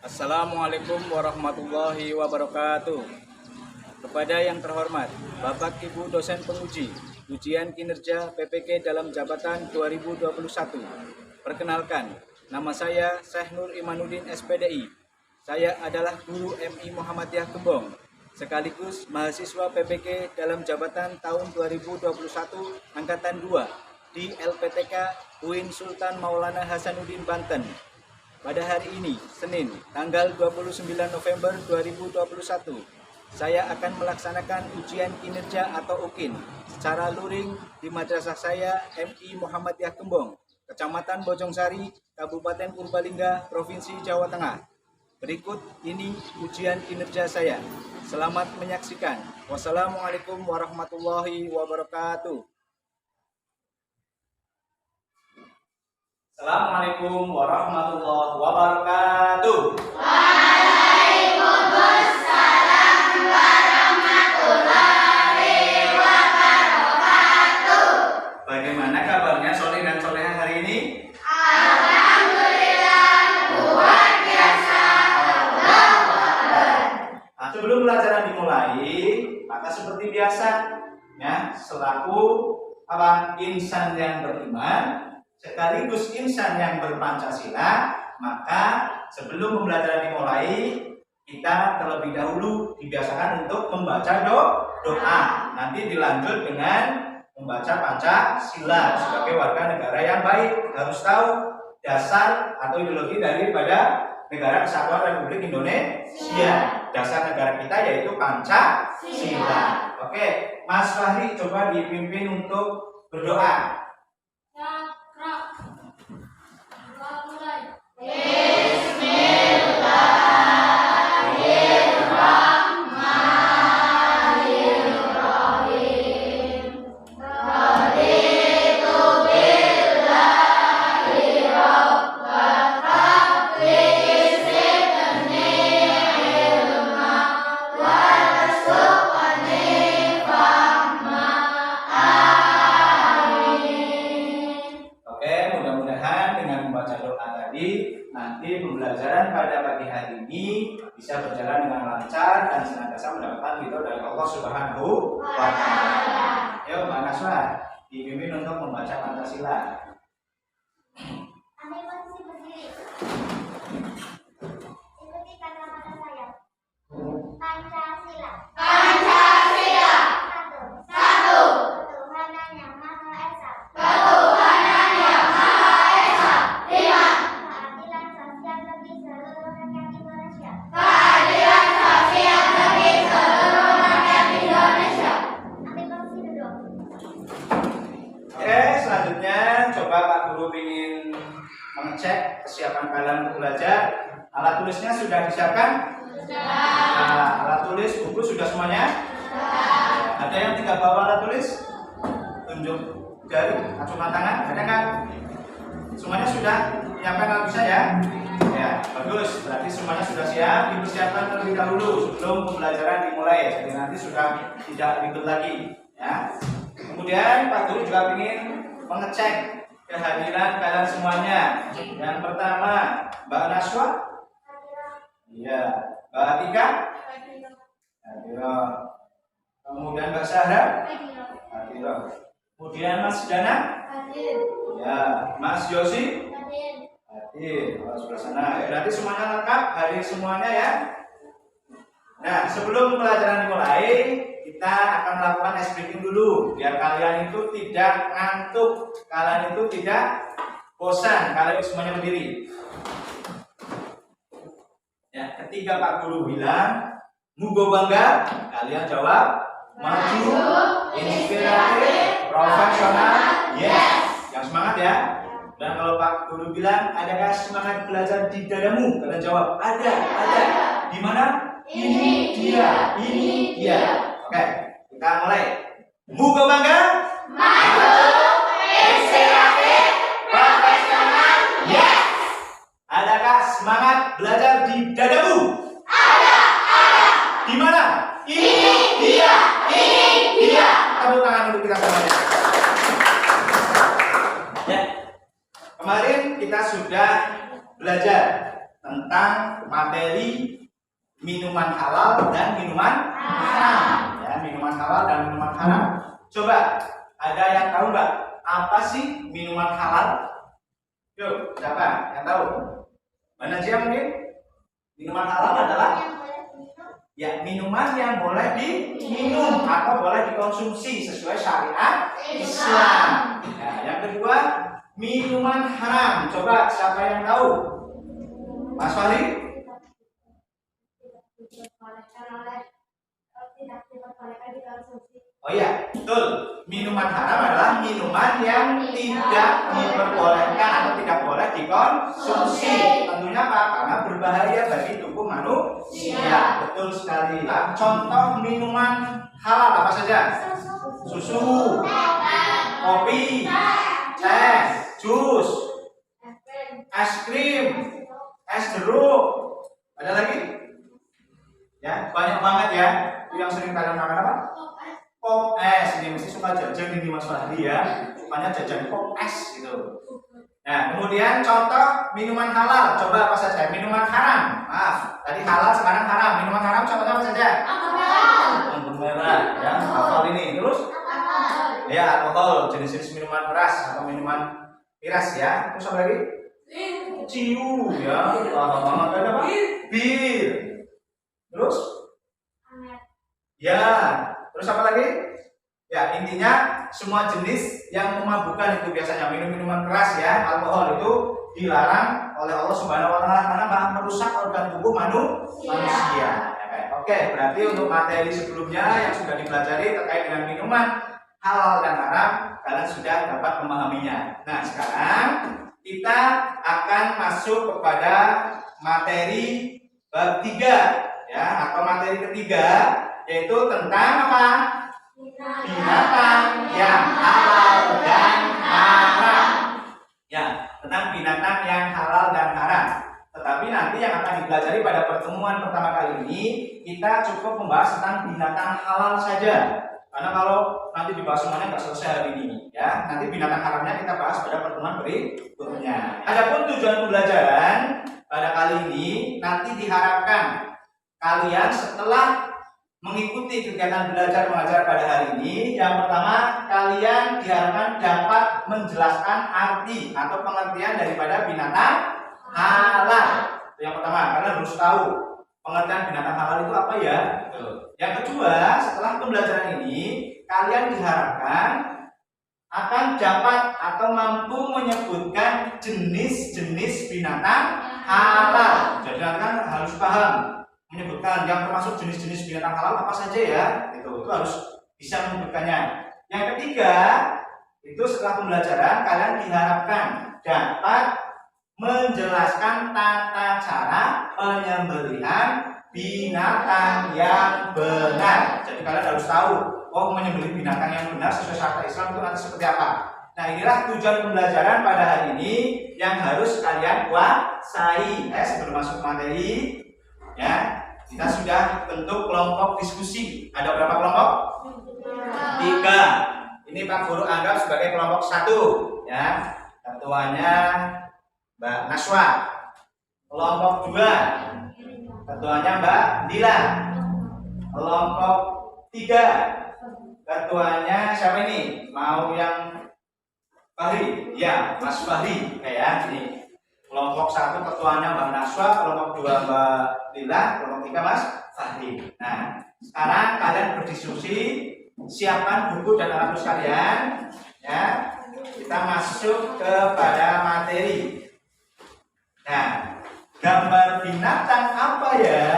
Assalamualaikum warahmatullahi wabarakatuh. Kepada yang terhormat Bapak Ibu dosen penguji ujian kinerja PPK dalam jabatan 2021. Perkenalkan, nama saya Syekh Nur Imanuddin SPDI. Saya adalah guru MI Muhammadiyah Gembong, sekaligus mahasiswa PPK dalam jabatan tahun 2021 angkatan 2 di LPTK UIN Sultan Maulana Hasanuddin Banten. Pada hari ini, Senin, tanggal 29 November 2021, saya akan melaksanakan ujian kinerja atau UKIN secara luring di madrasah saya MI Muhammadiyah Gembong, Kecamatan Bojongsari, Kabupaten Purbalingga, Provinsi Jawa Tengah. Berikut ini ujian kinerja saya. Selamat menyaksikan. Wassalamualaikum warahmatullahi wabarakatuh. Assalamualaikum warahmatullahi wabarakatuh. Waalaikumsalam warahmatullahi wabarakatuh. Bagaimana kabarnya Soleh dan Soleha hari ini? Alhamdulillah, luar biasa. Allahu Akbar. Nah, sebelum pelajaran dimulai, maka seperti biasa, ya, selaku insan yang beriman sekaligus insan yang berpancasila, maka sebelum pembelajaran dimulai, kita terlebih dahulu dibiasakan untuk membaca doa. Nanti dilanjut dengan membaca Pancasila sebagai warga negara yang baik. Harus tahu dasar atau ideologi daripada Negara Kesatuan Republik Indonesia. Dasar negara kita yaitu Pancasila. Oke, Mas Fahri coba dipimpin untuk berdoa. Nanti pembelajaran pada pagi hari ini bisa berjalan dengan lancar dan senantiasa mendapatkan ridho dari Allah Subhanahu wa Ta'ala. Yuk, Mbak Naswa, dipimpin untuk membaca Pancasila. Ambil posisi berdiri. Ikuti kata-kata saya. Pancasila. Pancasila. Satu. Ketuhanan yang Maha Esa. Ketuhanan yang Maha Esa. 5. Keadilan sosial bagi seluruh rakyat Indonesia. Ambil posisi duduk. Oke, selanjutnya coba Pak Guru ingin mengecek kesiapan kalian untuk belajar. Alat tulisnya sudah disiapkan? Sudah. Nah, alat tulis, buku sudah semuanya? Sudah. Ada yang tidak bawa alat tulis? Tunjuk jari, acungkan tangan, ada kan? Semuanya sudah menyiapkan alat tulisnya ya? Ya, bagus. Berarti semuanya sudah siap. Dipersiapkan terlebih dahulu sebelum pembelajaran dimulai. Jadi nanti sudah tidak ribet lagi. Ya. Kemudian Pak Guru juga ingin mengecek kehadiran kalian semuanya. Yang pertama, Mbak Naswa. Iya. Mbak Atika. Hadir. Kemudian Mbak Sahra. Hadir. Kemudian Mas Dana. Hadir. Ya. Mas Yosi. Hadir. Hadir. Sebelah sana. Berarti semuanya lengkap. Hadir semuanya ya. Nah, sebelum pelajaran dimulai, kita akan melakukan ice breaking dulu biar kalian itu tidak ngantuk, kalian itu tidak bosan, kalian semuanya berdiri. Ya, ketika Pak Guru bilang mugo bangga, kalian jawab maju, inspiratif, profesional, yes. Yang semangat ya. Dan kalau Pak Guru bilang adakah semangat belajar di dadamu, kalian jawab ada. Di mana? Ini dia. Oke, kita mulai. Mugo bangga, Maju, inspiratif, profesional, yes. adakah semangat belajar di dadamu? Ada. Di mana? Ini dia. Tepuk tangan untuk kita semuanya. Ya. Kemarin kita sudah belajar tentang materi minuman halal dan minuman haram. Ya, minuman halal dan minuman haram. Coba, ada yang tahu nggak apa sih minuman halal? Yuk, siapa yang tahu? Mana Najia mungkin? Minuman halal adalah ya minuman yang boleh diminum atau boleh dikonsumsi sesuai syariat Islam. Nah, yang kedua, minuman haram. Coba siapa yang tahu? Mas Fahri? Oh iya, betul. Minuman haram adalah minuman yang tidak diperbolehkan atau tidak boleh dikonsumsi. Tentunya apa? Karena berbahaya bagi tubuh manusia. Betul sekali. Nah, contoh minuman halal apa saja? Susu, kopi, teh, jus, es krim, es jeruk. Ada lagi? Ya, banyak banget ya. Itu yang sering kalian makan apa? Pop es. Ini mesti suka jajan ini Mas Fahri ya. Sukanya jajan pop es gitu. Nah, kemudian contoh minuman halal. Coba apa saja? Minuman haram. Maaf, tadi halal sekarang haram. Minuman haram contohnya apa saja? Anggur merah, ya. Alkohol ini. Terus? Ya, alkohol, jenis-jenis minuman keras atau minuman miras ya. Terus apa lagi? Ciu ya. Ada apa? Bir. Terus? Ya. Terus apa lagi? Ya, intinya semua jenis yang memabukkan itu biasanya minum-minuman keras ya, alkohol itu dilarang oleh Allah Subhanahu wa taala karena merusak organ tubuh manusia. Oke, berarti untuk materi sebelumnya yang sudah dipelajari terkait dengan minuman halal dan haram, kalian sudah dapat memahaminya. Nah, sekarang kita akan masuk kepada materi bab 3 ya, atau materi ketiga, yaitu tentang apa? Binatang yang halal dan haram. Ya, tentang binatang yang halal dan haram. Tetapi nanti yang akan dipelajari pada pertemuan pertama kali ini, kita cukup membahas tentang binatang halal saja. Karena kalau nanti dibahas semuanya nggak selesai hari ini, ya. Nanti binatang haramnya kita bahas pada pertemuan berikutnya. Adapun tujuan pembelajaran pada kali ini nanti diharapkan kalian setelah mengikuti kegiatan belajar mengajar pada hari ini, yang pertama kalian diharapkan dapat menjelaskan arti atau pengertian daripada binatang halal. Itu yang pertama, kalian harus tahu pengertian binatang halal itu apa ya. Yang kedua, setelah pembelajaran ini kalian diharapkan akan dapat atau mampu menyebutkan jenis-jenis binatang halal. Jadi kalian harus paham menyebutkan yang termasuk jenis-jenis binatang halal apa saja ya, itu harus bisa menyebutkannya. Yang ketiga, itu setelah pembelajaran kalian diharapkan dapat menjelaskan tata cara penyembelihan binatang yang benar. Jadi kalian harus tahu, oh menyembelih binatang yang benar sesuai syariat Islam itu nanti seperti apa. Nah, inilah tujuan pembelajaran pada hari ini yang harus kalian kuasai. Sebelum masuk materi, ya, kita sudah bentuk kelompok diskusi. Ada berapa kelompok? 3. Ini Pak Guru anggap sebagai kelompok 1, ya. Ketuanya Mbak Naswa. Kelompok 2, ketuanya Mbak Dila. Kelompok 3, ketuanya siapa ini? Mau yang Fahri? Ya, Mas Fahri. Kayak ini. Kelompok 1 ketuanya Mbak Naswa, kelompok 2 Mbak Lila, kelompok 3 Mas Fahri. Nah, sekarang kalian berdiskusi, siapkan buku dan alat tulis kalian, ya. Kita masuk kepada materi. Nah, gambar binatang apa ya?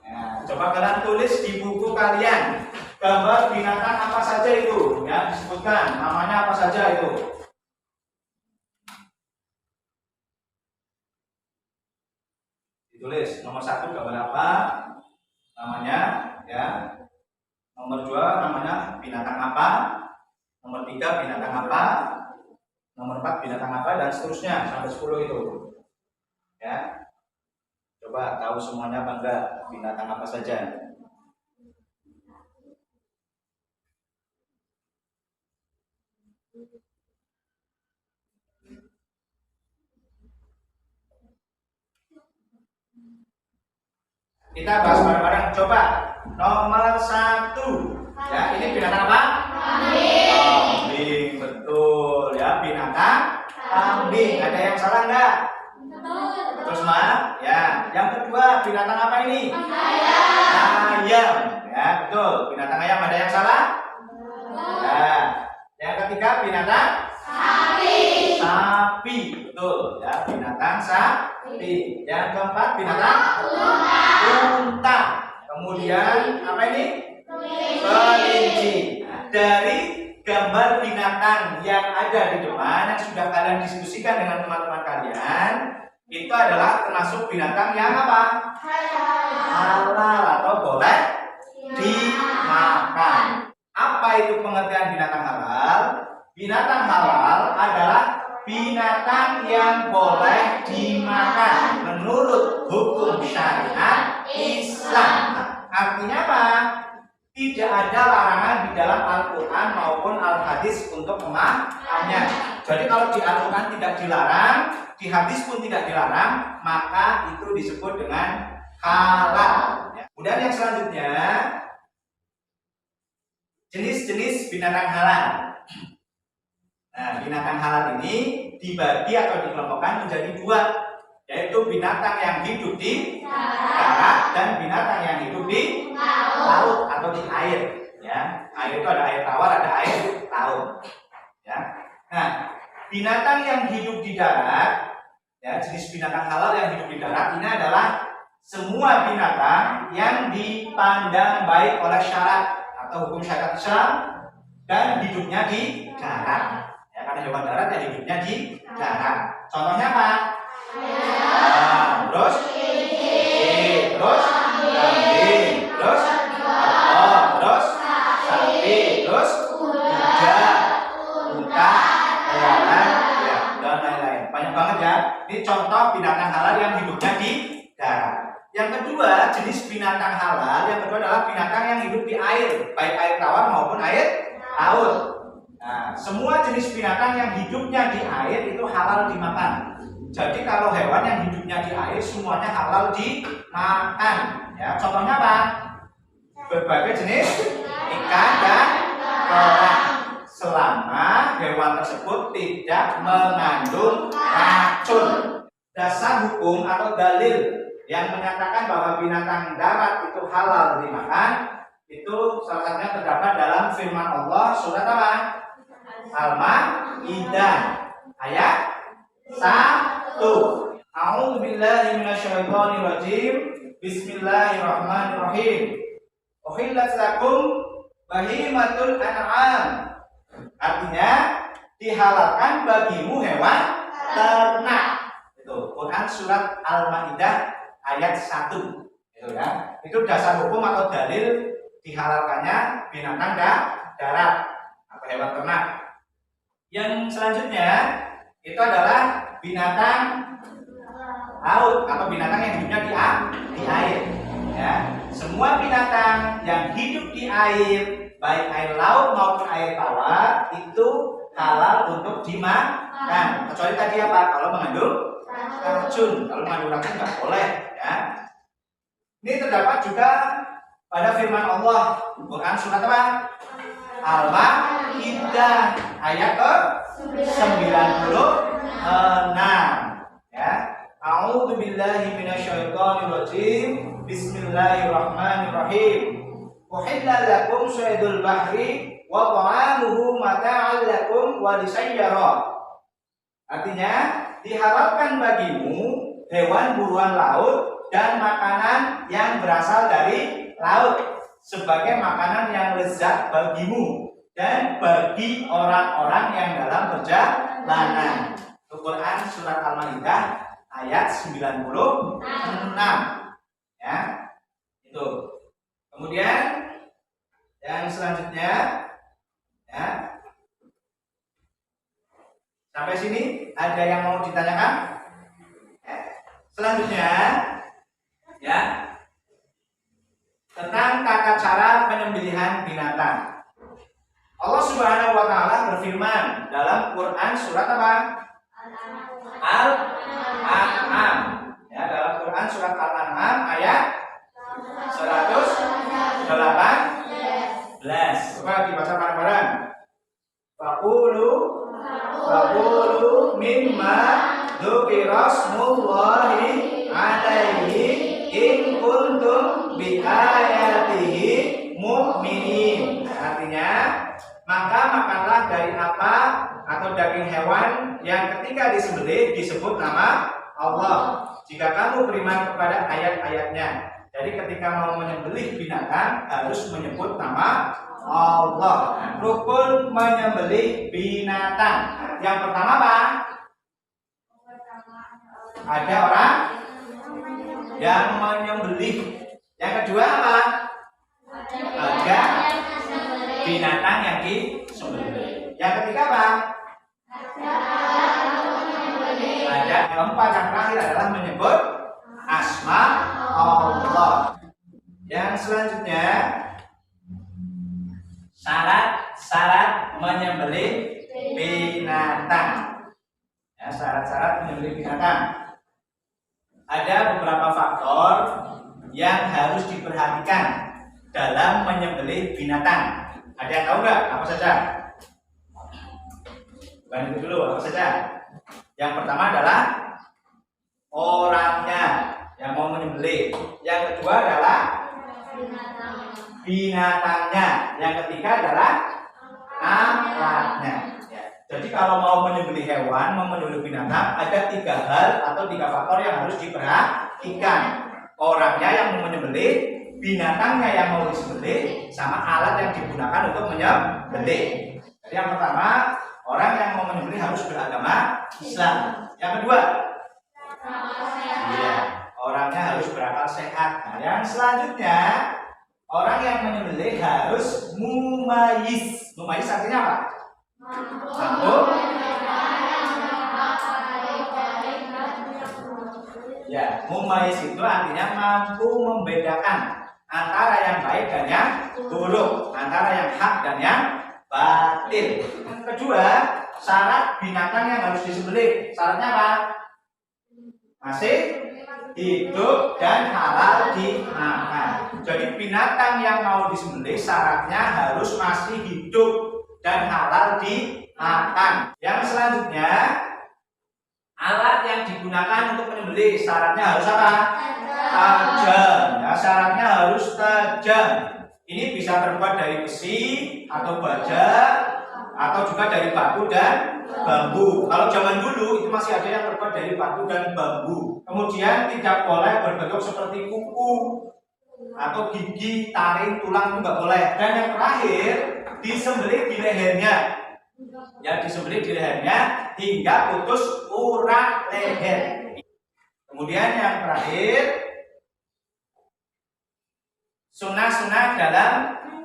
Nah, coba kalian tulis di buku kalian. Gambar binatang apa saja itu? Ya, disebutkan namanya apa saja itu. Ditulis nomor 1 gambar apa namanya, ya. Nomor 2 namanya binatang apa. Nomor 3 binatang apa. Nomor 4 binatang apa, dan seterusnya sampai 10 itu. Ya. Coba tahu semuanya apa enggak, binatang apa saja. Kita bahas bareng-bareng. Coba nomor 1. Ya, ini binatang apa? Kambing. Kambing, betul ya, binatang kambing. Ada yang salah nggak? Betul semua? Ya. Yang kedua, binatang apa ini? Ayam. Ayam. Ya, betul. Binatang ayam, ada yang salah? Ya. Yang ketiga, binatang sapi. Sapi, betul ya, binatang sapi. Yang keempat, binatang unta. Kemudian apa ini? Kelinci. Nah, dari gambar binatang yang ada di depan yang sudah kalian diskusikan dengan teman-teman kalian, itu adalah termasuk binatang yang apa? Halal atau boleh dimakan. Apa itu pengertian binatang halal? Binatang halal adalah binatang yang boleh dimakan menurut hukum syariat Islam. Artinya apa? Tidak ada larangan di dalam Al-Quran maupun Al-Hadis untuk memakannya. Jadi kalau di Al-Quran tidak dilarang, di hadis pun tidak dilarang, maka itu disebut dengan halal. Kemudian yang selanjutnya, jenis-jenis binatang halal. Nah, binatang halal ini dibagi atau dikelompokkan menjadi 2, yaitu binatang yang hidup di darat dan binatang yang hidup di laut atau di air. Ya, air itu ada air tawar, ada air laut. Ya. Nah, binatang yang hidup di darat, ya, jenis binatang halal yang hidup di darat ini adalah semua binatang yang dipandang baik oleh syarat atau hukum syariat Islam dan hidupnya di darat. Ya, karena hewan darat ya hidupnya di darat. Contohnya apa? Terus terus kambing, terus terus sapi, terus kuda, unta, elang, ya, dan lain-lain. Banyak banget ya. Ini contoh binatang halal yang hidupnya di darat. Yang kedua, jenis binatang halal yang kedua adalah binatang yang hidup di air, baik air tawar maupun air laut. Nah, semua jenis binatang yang hidupnya di air itu halal dimakan. Jadi kalau hewan yang hidupnya di air semuanya halal dimakan. Ya, contohnya apa? Berbagai jenis ikan dan kerang, selama hewan tersebut tidak mengandung racun. Dasar hukum atau dalil yang menyatakan bahwa binatang darat itu halal dimakan itu salah satunya terdapat dalam firman Allah surat apa? Al-Maidah ayat 1. A'udzu billahi minasyaitonir rajim. Bismillahirrahmanirrahim. Uhillat lakum bahimatul an'am. Artinya dihalalkan bagimu hewan ternak. Itu Quran surat Al-Maidah ayat 1. Itu ya. Itu dasar hukum atau dalil dihalalkannya binatang darat atau hewan ternak. Yang selanjutnya itu adalah binatang laut atau binatang yang hidupnya di air. Ya. Semua binatang yang hidup di air, baik air laut maupun air tawar, itu halal untuk dimakan. Kecuali tadi apa? Kalau mengandung racun. Kalau mengandung racun nggak boleh. Ya. Ini terdapat juga pada firman Allah, Quran surat apa? Al-Maidah ayat ke-96. Ya. A'udzu billahi minasyaitonir rajim. Bismillahirrahmanirrahim. Uhilla lakum saydul bahri wa ta'amuhu mata'al lakum wa lisayyara. Artinya, dihalalkan bagimu hewan buruan laut dan makanan yang berasal dari laut sebagai makanan yang lezat bagimu dan bagi orang-orang yang dalam perjalanan. Quran surat Al-Maidah ayat 96. Ya. Itu. Kemudian yang selanjutnya ya. Sampai sini ada yang mau ditanyakan? Selanjutnya ya. Tentang tata cara penyembelihan binatang. Allah Subhanahu wa taala berfirman dalam Quran surat apa? Al-An'am. Ya, dalam Quran surat Al-An'am ayat 118. Coba dibaca bareng-bareng. Fakulu mimma dzukirasmullahi alaihi in kuntum bi ayatihi mu'minin. Artinya, maka makanlah dari apa atau daging hewan yang ketika disembelih disebut nama Allah jika kamu beriman kepada ayat-ayatnya. Jadi ketika mau menyembelih binatang harus menyebut nama Allah. Rukun menyembelih binatang. Yang pertama apa? Ada orang yang menyembelih. Yang kedua apa? Ada binatang yang disembelih. Yang ketiga apa? Ada. Yang keempat, yang terakhir adalah menyebut asma Allah. Yang selanjutnya syarat-syarat menyembelih binatang. Ya, syarat-syarat menyembelih binatang. Ada beberapa faktor yang harus diperhatikan dalam menyembelih binatang. Ada yang tahu nggak apa saja? Bukan itu dulu, apa saja? Yang pertama adalah orangnya yang mau menyembelih. Yang kedua adalah binatangnya. Yang ketiga adalah alatnya. Ya. Jadi kalau mau menyembelih hewan, mau menyembelih binatang, ada 3 hal atau 3 faktor yang harus diperhatikan. Orangnya yang mau menyembelih, binatangnya yang mau disembelih, sama alat yang digunakan untuk menyembelih. Jadi yang pertama, orang yang mau menyembelih harus beragama Islam. Yang kedua, iya, orangnya harus berakal sehat. Nah, yang selanjutnya, orang yang menyembelih harus mumayyiz. Mumayyiz artinya apa? Mampu. Ya, mumayyiz itu artinya mampu membedakan antara yang baik dan yang buruk, antara yang hak dan yang batil. Yang kedua, syarat binatang yang harus disembelih. Syaratnya apa? Masih hidup dan halal dimakan. Jadi binatang yang mau disembelih syaratnya harus masih hidup dan halal dimakan. Yang selanjutnya, alat yang digunakan untuk menyembelih syaratnya harus apa? Tajam. Ya, syaratnya harus tajam. Ini bisa terbuat dari besi atau baja atau juga dari batu dan bambu. Kalau zaman dulu itu masih ada yang terbuat dari batu dan bambu. Kemudian tidak boleh berbentuk seperti kuku atau gigi, taring, tulang itu nggak boleh. Dan yang terakhir, disembelih di lehernya. Ya, disembelih di lehernya hingga putus urat leher. Kemudian yang terakhir, sunnah-sunnah dalam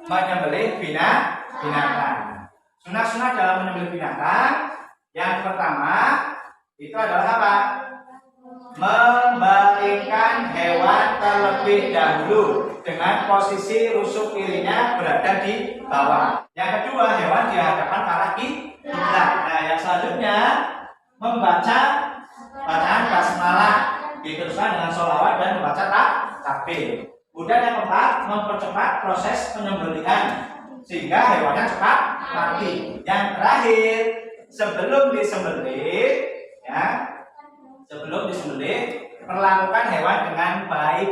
menyembelih binatang. Sunnah-sunnah dalam menyembelih binatang, yang pertama itu adalah apa? Membaringkan hewan terlebih dahulu dengan posisi rusuk kirinya berada di bawah. Yang kedua, hewan dihadapkan ke arah kiblat. Nah, yang selanjutnya membaca bacaan basmalah, diteruskan dengan sholawat dan membaca takbir. Kemudian yang keempat, mempercepat proses penyembelihan sehingga hewannya cepat mati. Yang terakhir, sebelum disembelih, ya, sebelum disembelih, perlakukan hewan dengan baik,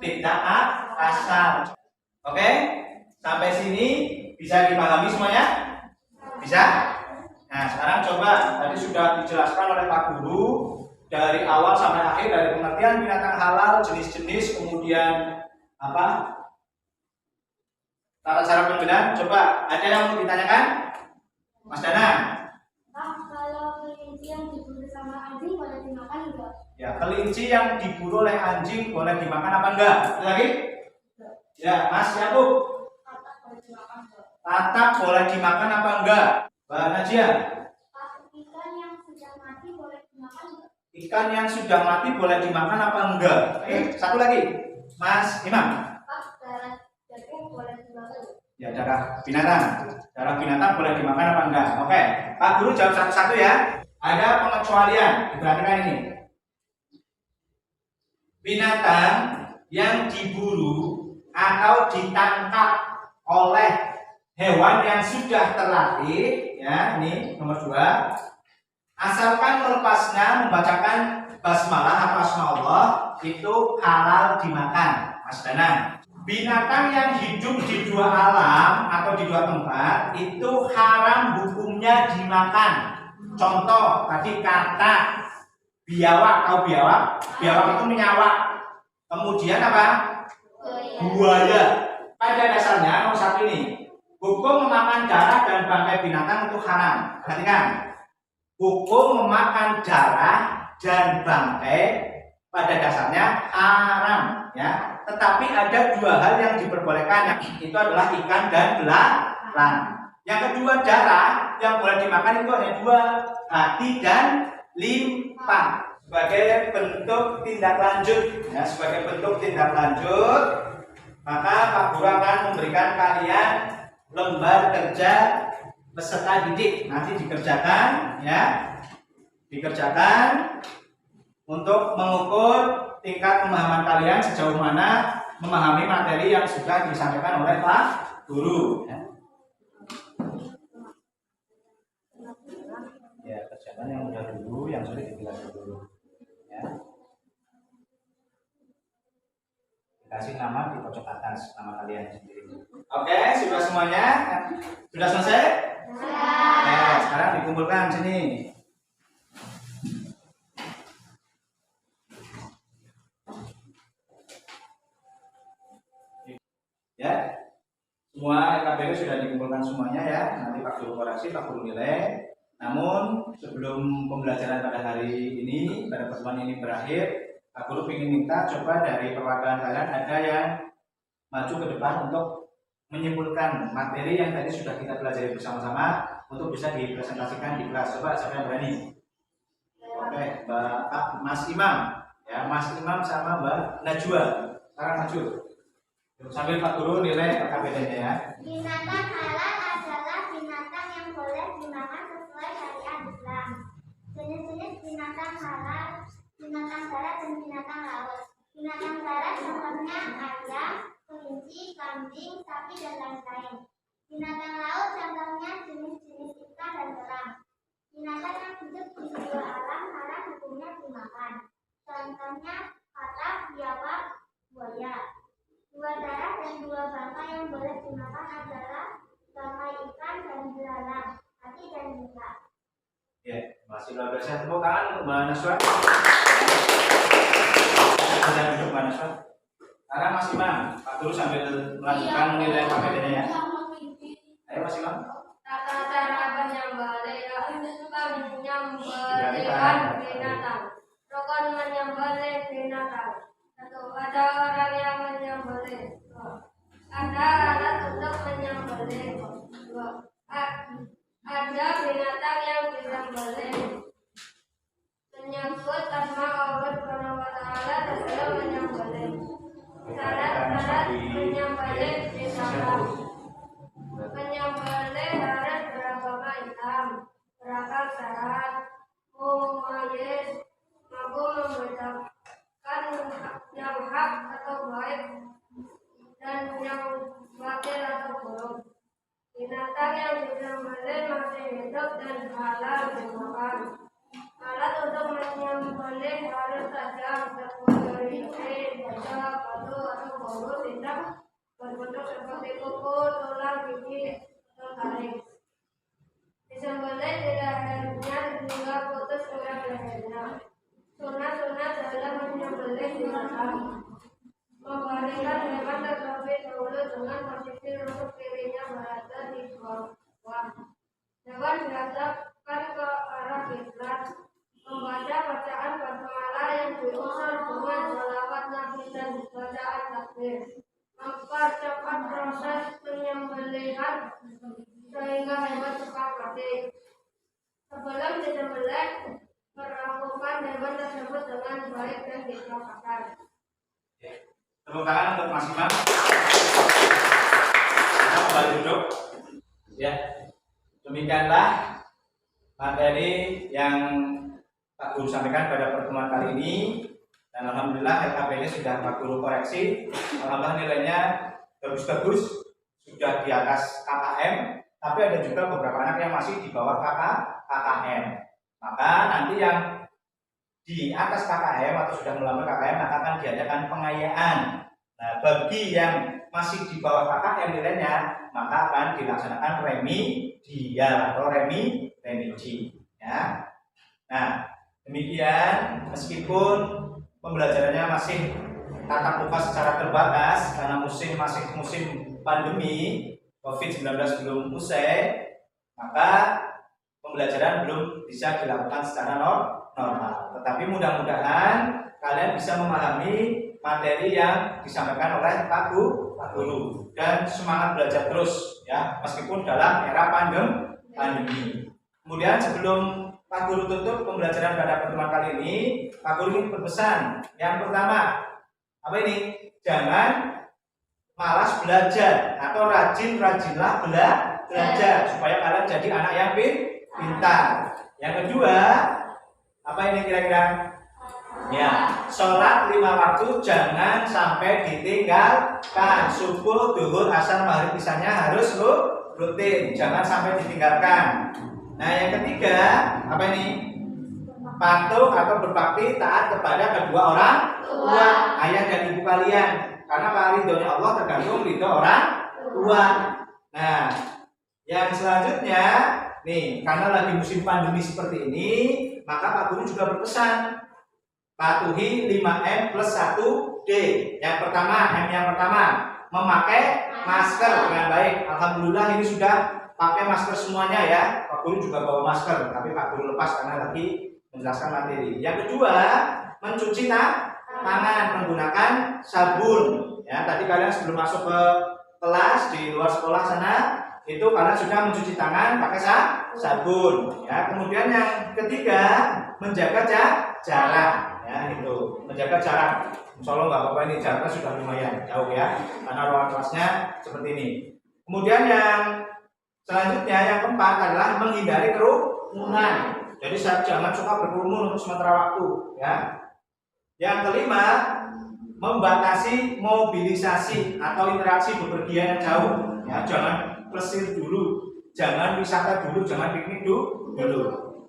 tidak asal. Oke, sampai sini bisa dipahami semuanya? Bisa? Nah, sekarang coba, tadi sudah dijelaskan oleh Pak Guru dari awal sampai akhir, dari pengertian binatang halal, jenis-jenis, kemudian apa? Tata cara pembelian. Coba, ada yang mau ditanyakan? Mas Dana? Kalau kelinci yang diburu sama anjing boleh dimakan enggak? Ya, kelinci yang diburu oleh anjing boleh dimakan apa enggak? Ada lagi? Ya, Mas Yakub. Tatak boleh dimakan apa enggak? Mbak Najia? Ikan yang sudah mati boleh dimakan enggak? Ikan yang sudah mati boleh dimakan apa enggak? Satu lagi, Mas Imam. Darah daging boleh dimakan? Ya, darah binatang. Darah binatang boleh dimakan apa enggak? Oke, Pak Guru jawab satu-satu ya. Ada pengecualian, diperhatikan ini. Binatang yang diburu atau ditangkap oleh hewan yang sudah terlatih, ya, ini nomor 2, asalkan melepasnya membacakan basmalah atau asma Allah, itu halal dimakan. Mas Danang, binatang yang hidup di 2 alam atau di 2 tempat itu haram hukumnya dimakan. Contoh tadi kata biawak, tahu biawak? Biawak itu menyawak. Kemudian apa? Buaya. Pada dasarnya nomor 1 ini, hukum memakan darah dan bangkai binatang itu haram. Perhatikan, hukum memakan darah dan bangkai pada dasarnya haram, ya. Tetapi ada 2 hal yang diperbolehkan, itu adalah ikan dan belalang. Yang kedua, darah yang boleh dimakan itu hanya 2, hati dan limpa. Sebagai bentuk tindak lanjut, ya, sebagai bentuk tindak lanjut, maka Pak Guru akan memberikan kalian lembar kerja peserta didik. Nanti dikerjakan, ya, dikerjakan untuk mengukur tingkat pemahaman kalian sejauh mana memahami materi yang sudah disampaikan oleh Pak Guru. Ya, kerjakan yang mudah dulu, yang sulit dijelaskan dulu. Ya. Kasih nama di pojok atas, nama kalian sendiri. Oke, sudah semuanya? Sudah selesai? Sudah. Sekarang dikumpulkan sini. Ya, semua LKPD sudah dikumpulkan semuanya, ya. Nanti Pak Guru koreksi, Pak Guru nilai. Namun sebelum pembelajaran pada hari ini, pada pertemuan ini berakhir, Pak Guru ingin minta coba dari perwakilan kalian ada yang maju ke depan untuk menyimpulkan materi yang tadi sudah kita pelajari bersama-sama untuk bisa dipresentasikan di kelas. Coba siapa yang berani? Oke, Mbak Mas Imam, ya, Mas Imam sama Mbak Najwa. Sekarang maju. Sambil Pak Guru nilai LKPD-nya, ya. Binatang halal adalah binatang yang boleh dimakan sesuai syariat Islam. Jenis-jenis binatang halal, binatang darat dan binatang laut. Binatang darat contohnya ayam, kelinci, kambing, sapi, dan lain-lain. Binatang laut contohnya jenis-jenis ikan dan kerang. Binatang yang hidup di 2 alam haram hukumnya dimakan. Contohnya katak, biawak, buaya. 2 darah dan 2 bangkai yang boleh dimakan adalah bangkai ikan dan belalang, hati dan limpa. Ya, masih luar biasa. Tepuk tangan untuk Mbak Naswa. Sudah duduk Mbak Naswa. Sekarang Mas Imam, Pak Guru sambil melanjutkan nilai LKPD-nya, ya. Ayo Mas Imam. Tata cara penyembelihan binatang. Rukun menyembelih binatang. 1. Ada orang yang menyembelih. 2. Ada alat untuk menyembelih. 2. Ada binatang yang disembelih. Menyebut asma Allah Subhanahu wa taala sebelum menyembelih. Syarat-syarat menyembelih binatang. Menyembelih harus beragama Islam, berakal sehat, mumayyiz, mampu membedakan yang hak atau baik dan yang batil atau buruk. Binatang yang disembelih masih hidup dan halal dimakan. Alat untuk menyembelih harus tajam seperti baja, batu atau bolu, tidak berbentuk seperti kuku, tulang, gigi, atau taring. Disembelih tidak hanya hingga putus tulang lehernya. Sunat-sunat dalam menyembelih binatang: membaringkan hewan terlebih dahulu dengan posisi rusuk kirinya berada di bawah. Hewan dihadapkan ke arah kiblat. Membaca bacaan basmalah yang diusul dengan shalawat Nabi dan bacaan takbir. Mempercepat proses penyembelihan sehingga hewan cepat mati. Sebelum disembelih, perlakukan hewan tersebut dengan baik dan dikelopakan. Tepuk tangan untuk Mas Imam. Kita kembali duduk. Ya, demikianlah materi yang Pak Guru sampaikan pada pertemuan kali ini. Dan alhamdulillah LKP-nya sudah Pak Guru koreksi. Alhamdulillah nilainya bagus-bagus, sudah di atas KKM, tapi ada juga beberapa anak yang masih di bawah KKM. Maka nanti yang di atas KKM atau sudah melamar KKM maka akan diadakan pengayaan. Nah, bagi yang masih di bawah KKM nilainya, maka akan dilaksanakan remedial atau remedi. Ya. Nah, demikian meskipun pembelajarannya masih tatap muka secara terbatas karena masih musim pandemi COVID-19 belum usai, maka pembelajaran belum bisa dilakukan secara normal. Tetapi mudah-mudahan kalian bisa memahami materi yang disampaikan oleh Pak Guru dan semangat belajar terus ya, meskipun dalam era pandemi. Kemudian sebelum Pak Guru tutup pembelajaran pada pertemuan kali ini, Pak Guru ingin berpesan. Yang pertama, apa ini? Jangan malas belajar atau rajinlah belajar supaya kalian jadi anak yang pintar. Yang kedua, apa ini kira-kira? Ya, sholat 5 waktu jangan sampai ditinggalkan. Subuh, duhur, asar, maghrib, isanya harus rutin, jangan sampai ditinggalkan. Nah, yang ketiga, apa ini? Patuh atau berbakti taat kepada kedua orang tua, ayah dan ibu kalian. Karena ridhonya Allah tergantung ridho orang tua. Nah, yang selanjutnya, nih, karena lagi musim pandemi seperti ini, maka Pak Guru juga berpesan, patuhi 5M plus 1D. Yang pertama, memakai masker dengan baik. Alhamdulillah ini sudah pakai masker semuanya ya. Pak Guru juga bawa masker, tapi Pak Guru lepas karena lagi menjelaskan materi. Yang kedua, mencuci tangan menggunakan sabun. Ya, tadi kalian sebelum masuk ke kelas di luar sekolah sana, itu kalian sudah mencuci tangan pakai sabun. Ya, kemudian yang ketiga, menjaga jarak. Ya, itu menjaga jarak. Insya Allah nggak apa-apa, ini jaraknya sudah lumayan jauh ya, karena ruang kelasnya seperti ini. Kemudian yang selanjutnya yang keempat adalah menghindari kerumunan. Jadi jangan suka berkerumun untuk sementara waktu ya. Yang kelima, membatasi mobilisasi atau interaksi bepergian yang jauh ya. Jangan plesir dulu, jangan wisata dulu, jangan piknik dulu.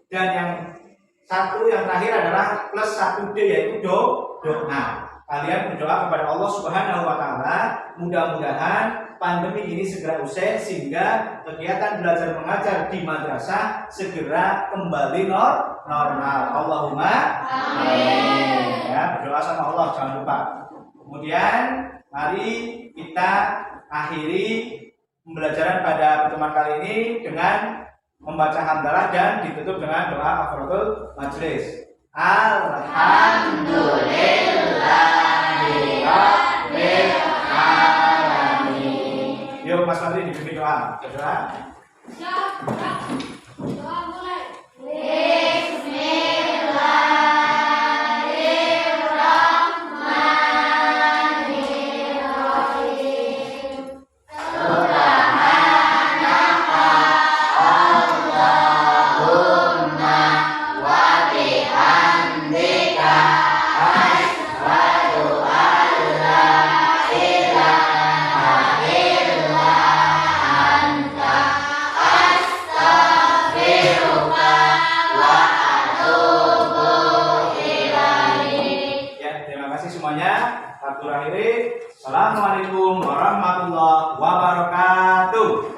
Dan yang terakhir adalah plus 1D yaitu doa. Kalian berdoa kepada Allah Subhanahu wa taala, mudah-mudahan pandemi ini segera usai sehingga kegiatan belajar mengajar di madrasah segera kembali normal. Allahumma amin. Ya, berdoa sama Allah jangan lupa. Kemudian mari kita akhiri pembelajaran pada pertemuan kali ini dengan membaca hamdalah dan ditutup dengan doa kafaratul majelis. Alhamdulillahirabbil alamin. Yuk Mas Fadri dibimbing doa. Doa. Doa mulai. Assalamualaikum warahmatullahi wabarakatuh.